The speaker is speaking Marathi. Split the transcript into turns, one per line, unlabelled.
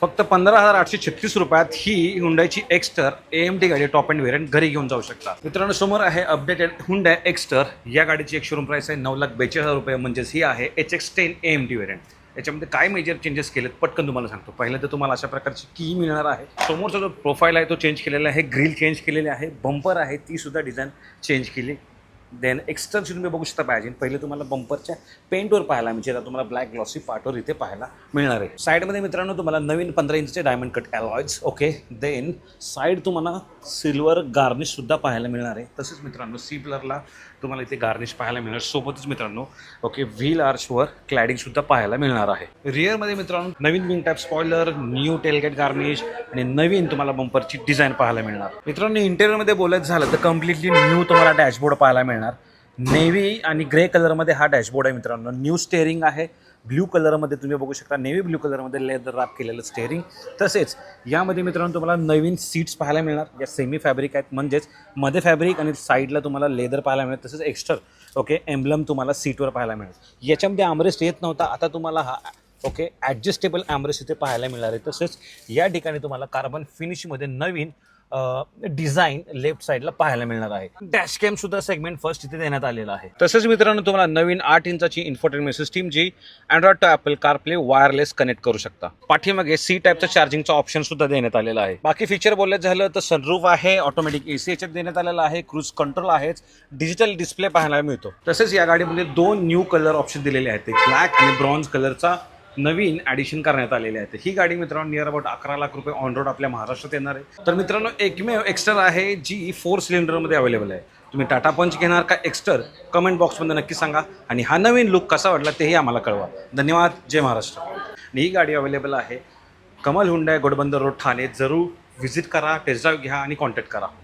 फक्त 15,836 रुपयात ही हुंडाईची एक्स्टर AMT गाडी टॉप अँड व्हेरियंट घरी घेऊन जाऊ शकता. मित्रांनो, समोर आहे अपडेटेड हुंडाई एक्स्टर. या गाडीची एक शोरूम प्राइस आहे 9,42,000 रुपये, म्हणजेच ही आहे HX10 AMT व्हेरियंट. याच्यामध्ये काय मेजर चेंजेस केलेत पटकन तुम्हाला सांगतो. पहिलं तर तुम्हाला अशा प्रकारची की मिळणार आहे. समोरचा जो प्रोफाईल आहे तो चेंज केलेला आहे, ग्रिल चेंज केलेले आहे, बंपर आहे ती सुद्धा डिझाईन चेंज केली. देन एक्स्टर्नची तुम्ही बघू शकता पाहिजे. पहिले तुम्हाला बंपरच्या पेंटवर पाहायला म्हणजे आता तुम्हाला ब्लॅक ग्लॉसी पार्टवर इथे पाहायला मिळणार आहे. साईडमध्ये मित्रांनो तुम्हाला नवीन 15 इंचचे diamond cut alloys. Okay, then side तुम्हाला सिल्वर गार्निश सुद्धा पाहायला मिळणार आहे. तसेच मित्रांनो सी प्लरला तुम्हाला इथे गार्निश पाहायला मिळणार. सोबतच मित्रांनो ओके व्हील आर्चवर क्लॅडिंग सुद्धा पाहायला मिळणार आहे. रिअरमध्ये मित्रांनो नवीन wing type spoiler, new tailgate garnish आणि नवीन तुम्हाला बंपरची डिझाईन पाहायला मिळणार. मित्रांनो, इंटेरियरमध्ये बोलायचं झालं तर कम्प्लिटली न्यू तुम्हाला डॅशबोर्ड पाहायला मिळणार. नेव्ही आणि ग्रे कलरमध्ये हा डॅशबोर्ड आहे मित्रांनो. न्यू स्टेअरिंग आहे. ब्ल्यू कलरमध्ये तुम्ही बघू शकता, नेव्ही ब्ल्यू कलरमध्ये लेदर रॅप केलेलं स्टेअरिंग. तसेच यामध्ये मित्रांनो तुम्हाला नवीन सीट्स पाहायला मिळणार. या सेमी फॅब्रिक आहेत, म्हणजेच मध्ये फॅब्रिक आणि साईडला तुम्हाला लेदर पाहायला मिळेल. तसेच एक्स्ट्रा ओके एम्ब्लम तुम्हाला सीटवर पाहायला मिळेल. याच्यामध्ये आर्मरेस्ट येत नव्हता, आता तुम्हाला हा ओके ॲडजस्टेबल आर्मरेस्ट इथे पाहायला मिळणार आहे. तसेच या ठिकाणी तुम्हाला कार्बन फिनिशमध्ये नवीन डिझाईन लेफ्ट साईडला पाहायला मिळणार आहे. डॅश कॅम सुद्धा सेगमेंट फर्स्ट इथे देण्यात आलेला आहे. तसेच मित्रांनो तुम्हाला नवीन 8 इंचाची इन्फोटेनमेंट सिस्टीम जी Android to Apple CarPlay wireless connect करू शकता. पाठीमागे सी टाईपचं चार्जिंगचा ऑप्शन सुद्धा देण्यात आलेला आहे. बाकी फीचर बोलायचं झालं तर सनरूफ आहे, ऑटोमॅटिक AC याच्यात देण्यात आलेला आहे, क्रूज कंट्रोल आहे, डिजिटल डिस्प्ले पाहायला मिळतो. तसेच या गाडीमध्ये 2 न्यू कलर ऑप्शन दिलेले आहेत. ब्लॅक आणि ब्रॉन्झ कलरचा नवीन ॲडिशन करण्यात आलेले आहे. ही गाडी मित्रांनो नियर अबाउट 11 लाख रुपये ऑन रोड आपल्या महाराष्ट्रात येणार आहे. तर मित्रांनो एकमेव एक्स्टर आहे जी 4 सिलेंडरमध्ये अवेलेबल आहे. तुम्ही टाटा पंच घेणार का एक्स्टर, कमेंट बॉक्समध्ये नक्की सांगा. आणि हा नवीन लुक कसा वाटला तेही आम्हाला कळवा. धन्यवाद. जय महाराष्ट्र. आणि ही गाडी अवेलेबल आहे कमल हुंडाई, घोडबंदर रोड, ठाणे. जरूर व्हिजिट करा, टेस्ट ड्राईव्ह घ्या आणि कॉन्टॅक्ट करा.